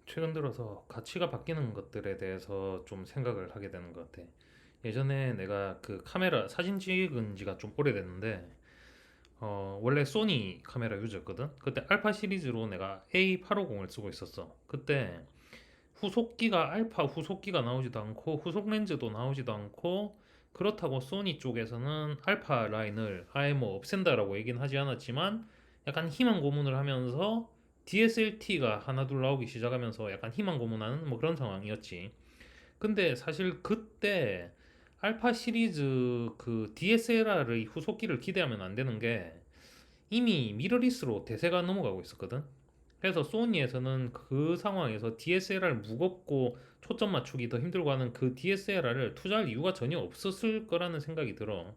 최근 들어서 가치가 바뀌는 것들에 대해서 좀 생각을 하게 되는 것 같아. 예전에 내가 그 카메라 사진 찍은 지가 좀 오래됐는데, 원래 소니 카메라 유저였거든. 그때 알파 시리즈로 내가 A850을 쓰고 있었어. 그때 후속기가 알파 후속기가 나오지도 않고 후속 렌즈도 나오지도 않고, 그렇다고 소니 쪽에서는 알파 라인을 아예 뭐 없앤다라고 얘기는 하지 않았지만 약간 희망 고문을 하면서 DSLT가 하나둘 나오기 시작하면서 약간 희망 고문하는 뭐 그런 상황이었지. 근데 사실 그때 알파 시리즈 그 DSLR의 후속기를 기대하면 안 되는 게 이미 미러리스로 대세가 넘어가고 있었거든. 그래서 소니에서는 그 상황에서 DSLR 무겁고 초점 맞추기 더 힘들고 하는 그 DSLR을 투자할 이유가 전혀 없었을 거라는 생각이 들어.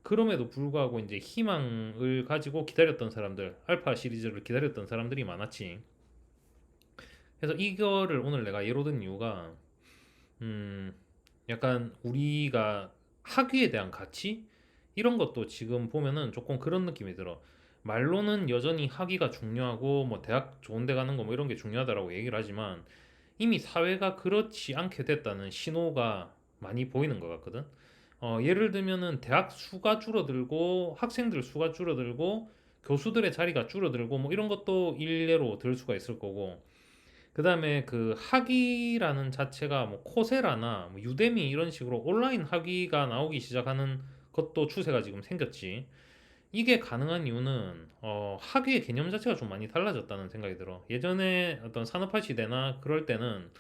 그럼에도 불구하고 이제 희망을 가지고 기다렸던 사람들, 알파 시리즈를 기다렸던 사람들이 많았지. 그래서 이거를 오늘 내가 예로 든 이유가, 음, 약간 우리가 학위에 대한 가치? 이런 것도 지금 보면은 조금 그런 느낌이 들어. 말로는 여전히 학위가 중요하고 뭐 대학 좋은 데 가는 거 뭐 이런 게 중요하다라고 얘기를 하지만 이미 사회가 그렇지 않게 됐다는 신호가 많이 보이는 것 같거든. 예를 들면은 대학 수가 줄어들고 학생들 수가 줄어들고 교수들의 자리가 줄어들고 뭐 이런 것도 일례로 들 수가 있을 거고, 그 다음에 그 학위라는 자체가 뭐 코세라나 뭐 유데미 이런 식으로 온라인 학위가 나오기 시작하는 것도 추세가 지금 생겼지. 이게 가능한 이유는 학위의 개념 자체가 좀 많이 달라졌다는 생각이 들어. 예전에 어떤 산업화 시대나 그럴 때는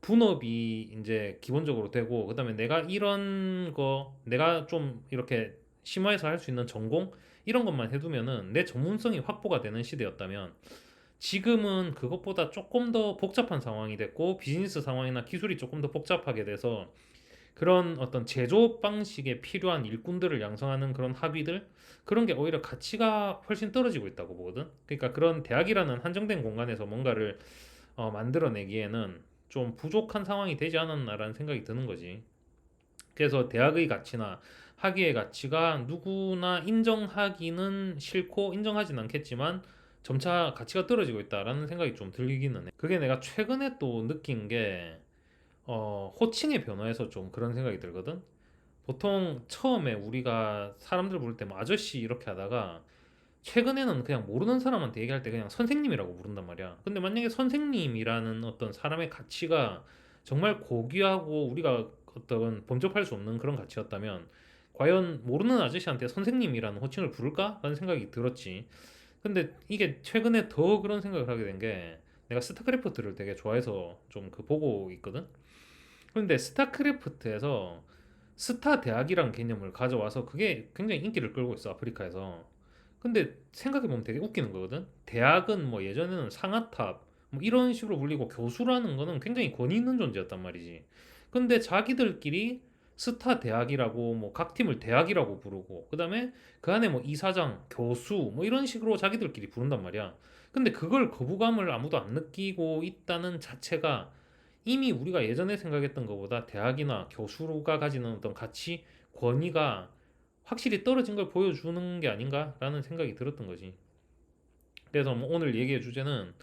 분업이 이제 기본적으로 되고, 그다음에 내가 이런 거 내가 좀 이렇게 심화해서 할 수 있는 전공 이런 것만 해두면은 내 전문성이 확보가 되는 시대였다면, 지금은 그것보다 조금 더 복잡한 상황이 됐고 비즈니스 상황이나 기술이 조금 더 복잡하게 돼서 그런 어떤 제조업 방식에 필요한 일꾼들을 양성하는 그런 학위들, 그런 게 오히려 가치가 훨씬 떨어지고 있다고 보거든. 그러니까 그런 대학이라는 한정된 공간에서 뭔가를 만들어내기에는 좀 부족한 상황이 되지 않았나라는 생각이 드는 거지. 그래서 대학의 가치나 학위의 가치가 누구나 인정하기는 싫고 인정하진 않겠지만 점차 가치가 떨어지고 있다라는 생각이 좀 들기는 해. 그게 내가 최근에 또 느낀 게 호칭의 변화에서 좀 그런 생각이 들거든. 보통 처음에 우리가 사람들 부를 때 뭐 아저씨 이렇게 하다가 최근에는 그냥 모르는 사람한테 얘기할 때 그냥 선생님이라고 부른단 말이야. 근데 만약에 선생님이라는 어떤 사람의 가치가 정말 고귀하고 우리가 어떤 범접할 수 없는 그런 가치였다면 과연 모르는 아저씨한테 선생님이라는 호칭을 부를까? 라는 생각이 들었지. 근데 이게 최근에 더 그런 생각을 하게 된 게, 내가 스타크래프트를 되게 좋아해서 좀 그 보고 있거든. 그런데 스타크래프트에서 스타 대학이란 개념을 가져와서 그게 굉장히 인기를 끌고 있어, 아프리카에서. 근데 생각해보면 되게 웃기는 거거든. 대학은 뭐 예전에는 상아탑 뭐 이런 식으로 불리고 교수라는 거는 굉장히 권위 있는 존재였단 말이지. 근데 자기들끼리 스타 대학이라고 뭐 각 팀을 대학이라고 부르고, 그다음에 그 안에 뭐 이사장, 교수 뭐 이런 식으로 자기들끼리 부른단 말이야. 근데 그걸 거부감을 아무도 안 느끼고 있다는 자체가 이미 우리가 예전에 생각했던 것보다 대학이나 교수가 가지는 어떤 가치, 권위가 확실히 떨어진 걸 보여주는 게 아닌가라는 생각이 들었던 거지. 그래서 뭐 오늘 얘기의 주제는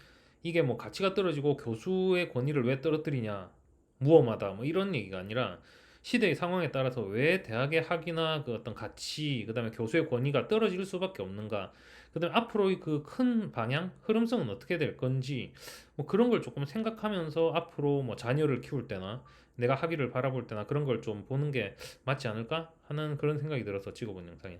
이게 뭐 가치가 떨어지고 교수의 권위를 왜 떨어뜨리냐, 무엄하다 뭐 이런 얘기가 아니라 시대의 상황에 따라서 왜 대학의 학위나 그 어떤 가치, 그다음에 교수의 권위가 떨어질 수밖에 없는가, 그다음에 앞으로의 그 큰 방향, 흐름성은 어떻게 될 건지 뭐 그런 걸 조금 생각하면서 앞으로 뭐 자녀를 키울 때나 내가 학위를 바라볼 때나 그런 걸 좀 보는 게 맞지 않을까 하는 그런 생각이 들어서 찍어본 영상이야.